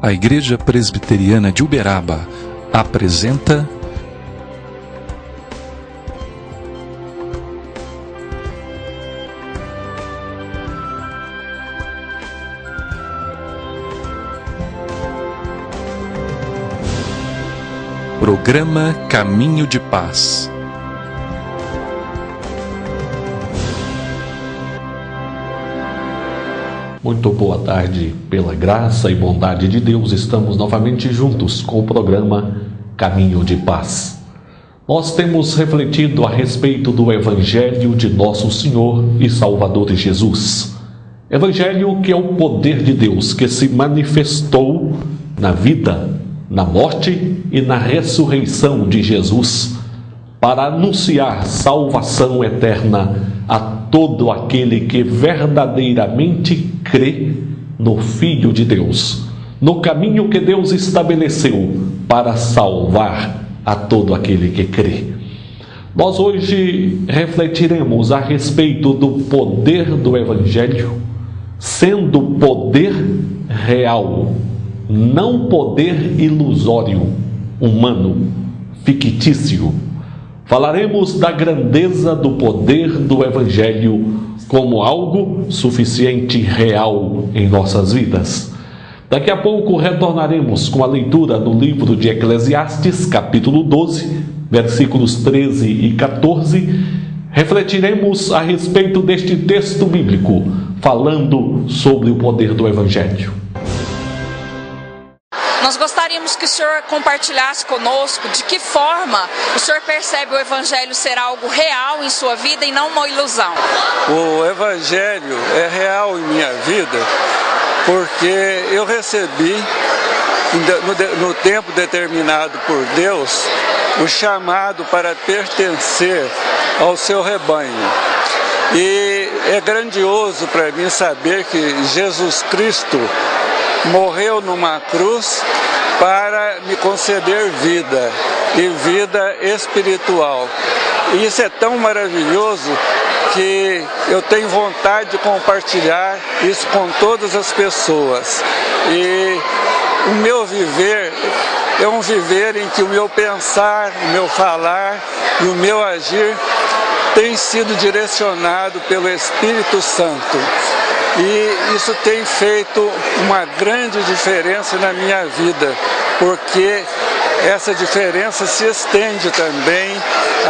A Igreja Presbiteriana de Uberaba apresenta Programa Caminho de Paz. Muito boa tarde, pela graça e bondade de Deus, estamos novamente juntos com o programa Caminho de Paz. Nós temos refletido a respeito do Evangelho de Nosso Senhor e Salvador Jesus. Evangelho que é o poder de Deus que se manifestou na vida, na morte e na ressurreição de Jesus, para anunciar salvação eterna a todo aquele que verdadeiramente crê no Filho de Deus, no caminho que Deus estabeleceu para salvar a todo aquele que crê. Nós hoje refletiremos a respeito do poder do Evangelho, sendo poder real, não poder ilusório, humano, fictício. Falaremos da grandeza do poder do Evangelho como algo suficiente e real em nossas vidas. Daqui a pouco retornaremos com a leitura do livro de Eclesiastes, capítulo 12, versículos 13 e 14. Refletiremos a respeito deste texto bíblico, falando sobre o poder do Evangelho. Nós gostaríamos que o senhor compartilhasse conosco de que forma o senhor percebe o Evangelho ser algo real em sua vida e não uma ilusão. O Evangelho é real em minha vida porque eu recebi, no tempo determinado por Deus, o chamado para pertencer ao seu rebanho. E é grandioso para mim saber que Jesus Cristo morreu numa cruz para me conceder vida, e vida espiritual. E isso é tão maravilhoso que eu tenho vontade de compartilhar isso com todas as pessoas. E o meu viver é um viver em que o meu pensar, o meu falar e o meu agir tem sido direcionado pelo Espírito Santo. E isso tem feito uma grande diferença na minha vida, porque essa diferença se estende também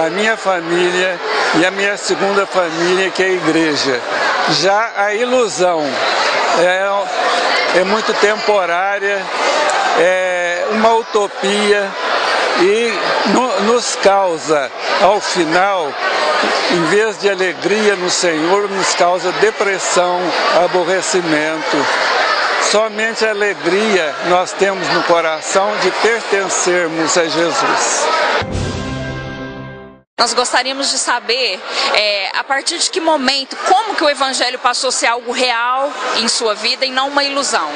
à minha família e à minha segunda família, que é a igreja. Já a ilusão é muito temporária, é uma utopia e nos causa, ao final, em vez de alegria no Senhor, nos causa depressão, aborrecimento. Somente a alegria nós temos no coração de pertencermos a Jesus. Nós gostaríamos de saber, a partir de que momento, como que o Evangelho passou a ser algo real em sua vida e não uma ilusão?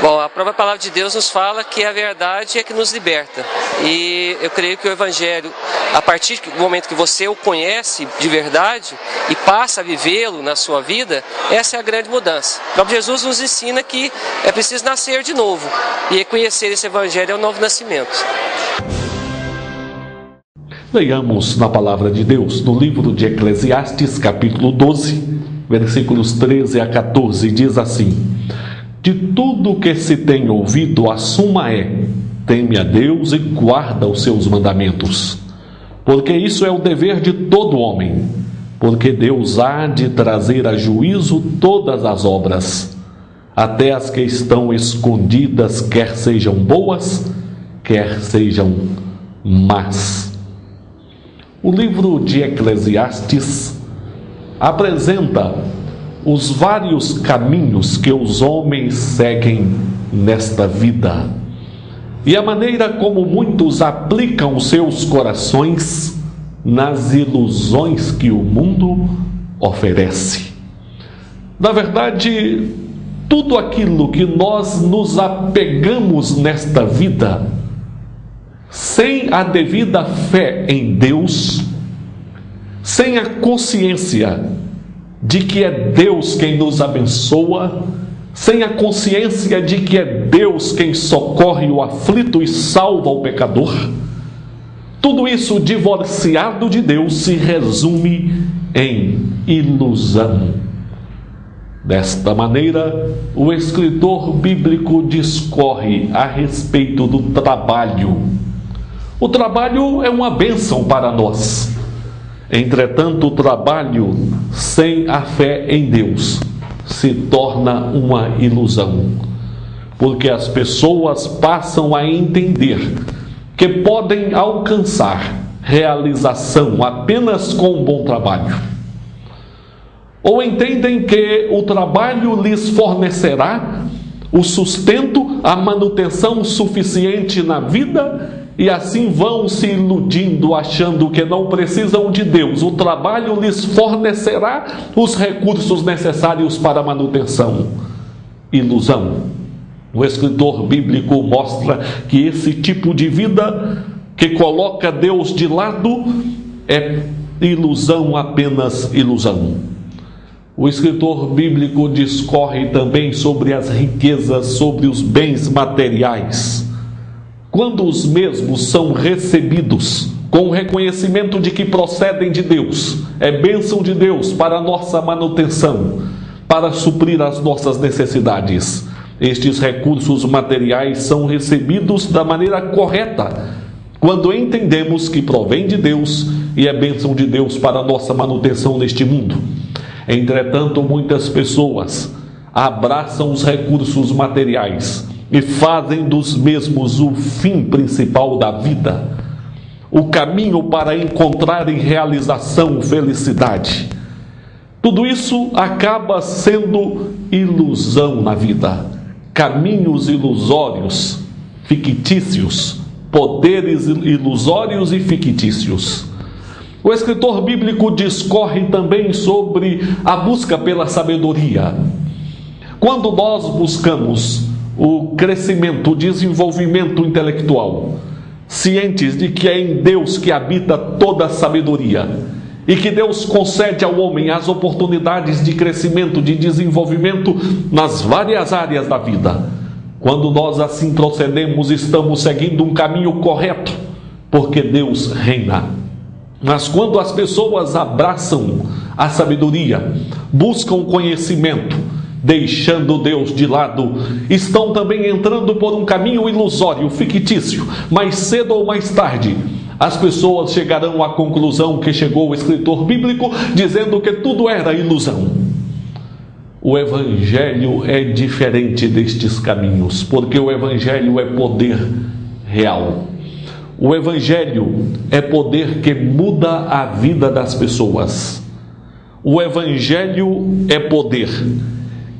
Bom, a própria palavra de Deus nos fala que a verdade é que nos liberta. E eu creio que o Evangelho, a partir do momento que você o conhece de verdade e passa a vivê-lo na sua vida, essa é a grande mudança. O próprio Jesus nos ensina que é preciso nascer de novo. E conhecer esse Evangelho é o novo nascimento. Leiamos na palavra de Deus, no livro de Eclesiastes, capítulo 12, versículos 13 a 14, diz assim: De tudo que se tem ouvido, a suma é: teme a Deus e guarda os seus mandamentos. Porque isso é o dever de todo homem, porque Deus há de trazer a juízo todas as obras, até as que estão escondidas, quer sejam boas, quer sejam más. O livro de Eclesiastes apresenta os vários caminhos que os homens seguem nesta vida e a maneira como muitos aplicam seus corações nas ilusões que o mundo oferece. Na verdade, tudo aquilo que nós nos apegamos nesta vida, sem a devida fé em Deus, sem a consciência de que é Deus quem nos abençoa, sem a consciência de que é Deus quem socorre o aflito e salva o pecador, tudo isso divorciado de Deus se resume em ilusão. Desta maneira, o escritor bíblico discorre a respeito do trabalho. O trabalho é uma bênção para nós. Entretanto, o trabalho sem a fé em Deus se torna uma ilusão, porque as pessoas passam a entender que podem alcançar realização apenas com um bom trabalho, ou entendem que o trabalho lhes fornecerá o sustento, a manutenção suficiente na vida, e assim vão se iludindo, achando que não precisam de Deus. O trabalho lhes fornecerá os recursos necessários para a manutenção. Ilusão. O escritor bíblico mostra que esse tipo de vida que coloca Deus de lado é ilusão, apenas ilusão. O escritor bíblico discorre também sobre as riquezas, sobre os bens materiais. Quando os mesmos são recebidos com o reconhecimento de que procedem de Deus, é bênção de Deus para a nossa manutenção, para suprir as nossas necessidades, estes recursos materiais são recebidos da maneira correta, quando entendemos que provém de Deus e é bênção de Deus para a nossa manutenção neste mundo. Entretanto, muitas pessoas abraçam os recursos materiais e fazem dos mesmos o fim principal da vida, o caminho para encontrarem realização, felicidade. Tudo isso acaba sendo ilusão na vida, caminhos ilusórios, fictícios, poderes ilusórios e fictícios. O escritor bíblico discorre também sobre a busca pela sabedoria. Quando nós buscamos o crescimento, o desenvolvimento intelectual, cientes de que é em Deus que habita toda a sabedoria e que Deus concede ao homem as oportunidades de crescimento, de desenvolvimento nas várias áreas da vida, quando nós assim procedemos, estamos seguindo um caminho correto, porque Deus reina. Mas quando as pessoas abraçam a sabedoria, buscam conhecimento, deixando Deus de lado, estão também entrando por um caminho ilusório, fictício. Mais cedo ou mais tarde, as pessoas chegarão à conclusão que chegou o escritor bíblico, dizendo que tudo era ilusão. O Evangelho é diferente destes caminhos, porque o Evangelho é poder real. O Evangelho é poder que muda a vida das pessoas. O Evangelho é poder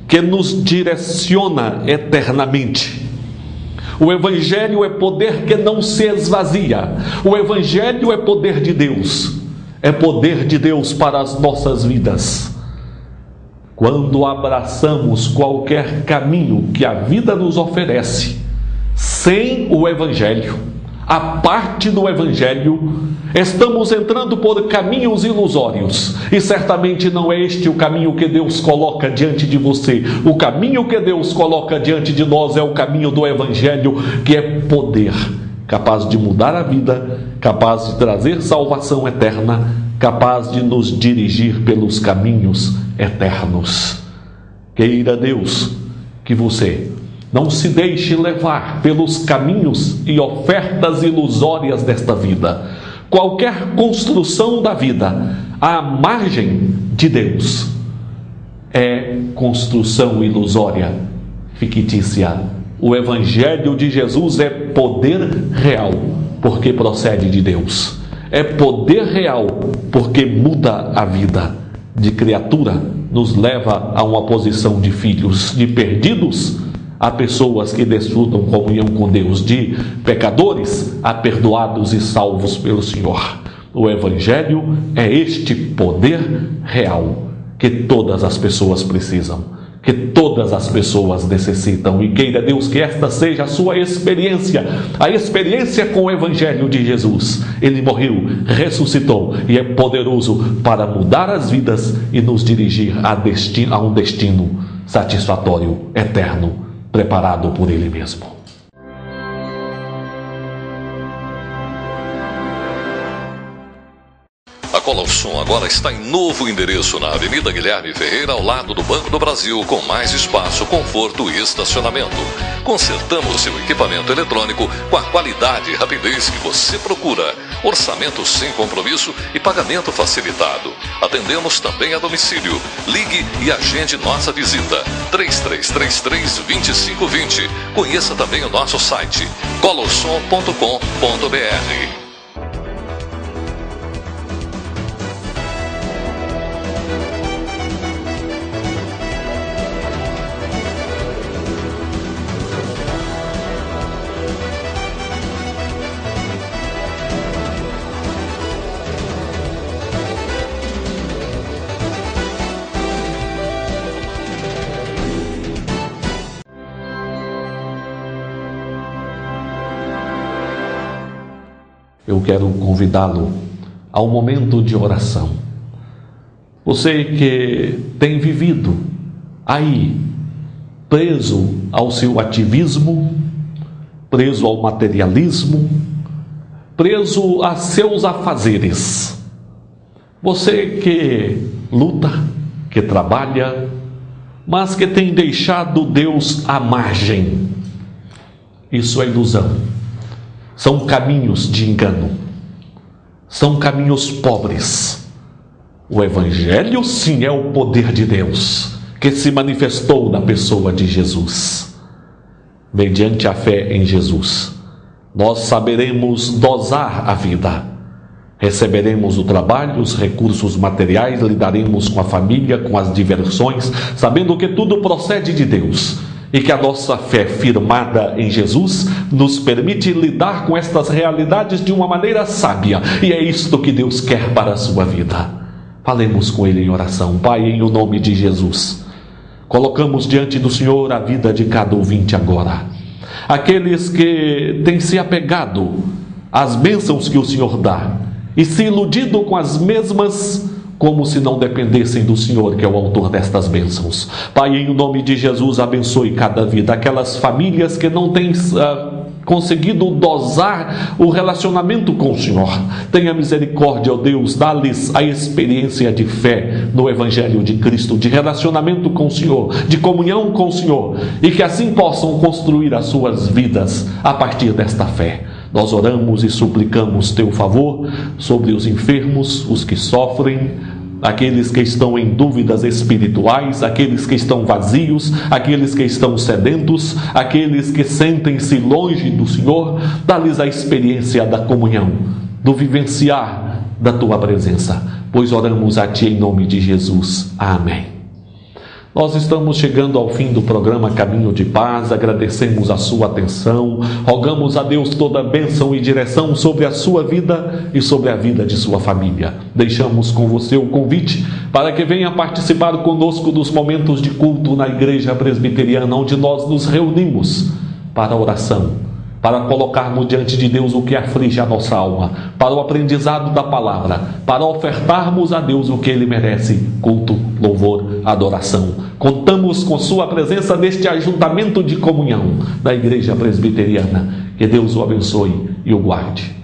que nos direciona eternamente. O Evangelho é poder que não se esvazia. O Evangelho é poder de Deus. É poder de Deus para as nossas vidas. Quando abraçamos qualquer caminho que a vida nos oferece, sem o Evangelho, a parte do Evangelho, estamos entrando por caminhos ilusórios, e certamente não é este o caminho que Deus coloca diante de você. O caminho que Deus coloca diante de nós é o caminho do Evangelho, que é poder, capaz de mudar a vida, capaz de trazer salvação eterna, capaz de nos dirigir pelos caminhos eternos. Queira Deus que você não se deixe levar pelos caminhos e ofertas ilusórias desta vida. Qualquer construção da vida à margem de Deus é construção ilusória, fictícia. O Evangelho de Jesus é poder real, porque procede de Deus. É poder real, porque muda a vida de criatura, nos leva a uma posição de filhos, de perdidos a pessoas que desfrutam comunhão com Deus, de pecadores a perdoados e salvos pelo Senhor. O Evangelho é este poder real que todas as pessoas precisam, que todas as pessoas necessitam, e queira Deus que esta seja a sua experiência, a experiência com o Evangelho de Jesus. Ele morreu, ressuscitou e é poderoso para mudar as vidas e nos dirigir a um destino satisfatório, eterno, preparado por Ele mesmo. A Colorsom agora está em novo endereço na Avenida Guilherme Ferreira, ao lado do Banco do Brasil, com mais espaço, conforto e estacionamento. Consertamos seu equipamento eletrônico com a qualidade e rapidez que você procura. Orçamento sem compromisso e pagamento facilitado. Atendemos também a domicílio. Ligue e agende nossa visita. 3333-2520. Conheça também o nosso site colorsom.com.br. Eu quero convidá-lo a um momento de oração. Você que tem vivido aí, preso ao seu ativismo, preso ao materialismo, preso a seus afazeres. Você que luta, que trabalha, mas que tem deixado Deus à margem. Isso é ilusão. São caminhos de engano, são caminhos pobres. O Evangelho, sim, é o poder de Deus, que se manifestou na pessoa de Jesus. Mediante a fé em Jesus, nós saberemos dosar a vida. Receberemos o trabalho, os recursos materiais, lidaremos com a família, com as diversões, sabendo que tudo procede de Deus. E que a nossa fé firmada em Jesus nos permite lidar com estas realidades de uma maneira sábia. E é isto que Deus quer para a sua vida. Falemos com Ele em oração. Pai, em o nome de Jesus, colocamos diante do Senhor a vida de cada ouvinte agora. Aqueles que têm se apegado às bênçãos que o Senhor dá e se iludido com as mesmas, como se não dependessem do Senhor, que é o autor destas bênçãos. Pai, em nome de Jesus, abençoe cada vida, aquelas famílias que não têm conseguido dosar o relacionamento com o Senhor. Tenha misericórdia, ó Deus, dá-lhes a experiência de fé no Evangelho de Cristo, de relacionamento com o Senhor, de comunhão com o Senhor, e que assim possam construir as suas vidas a partir desta fé. Nós oramos e suplicamos teu favor sobre os enfermos, os que sofrem, aqueles que estão em dúvidas espirituais, aqueles que estão vazios, aqueles que estão sedentos, aqueles que sentem-se longe do Senhor. Dá-lhes a experiência da comunhão, do vivenciar da tua presença, pois oramos a ti em nome de Jesus. Amém. Nós estamos chegando ao fim do programa Caminho de Paz, agradecemos a sua atenção, rogamos a Deus toda a bênção e direção sobre a sua vida e sobre a vida de sua família. Deixamos com você o convite para que venha participar conosco dos momentos de culto na Igreja Presbiteriana, onde nós nos reunimos para a oração, para colocarmos diante de Deus o que aflige a nossa alma, para o aprendizado da palavra, para ofertarmos a Deus o que Ele merece: culto, louvor, adoração. Contamos com sua presença neste ajuntamento de comunhão da Igreja Presbiteriana. Que Deus o abençoe e o guarde.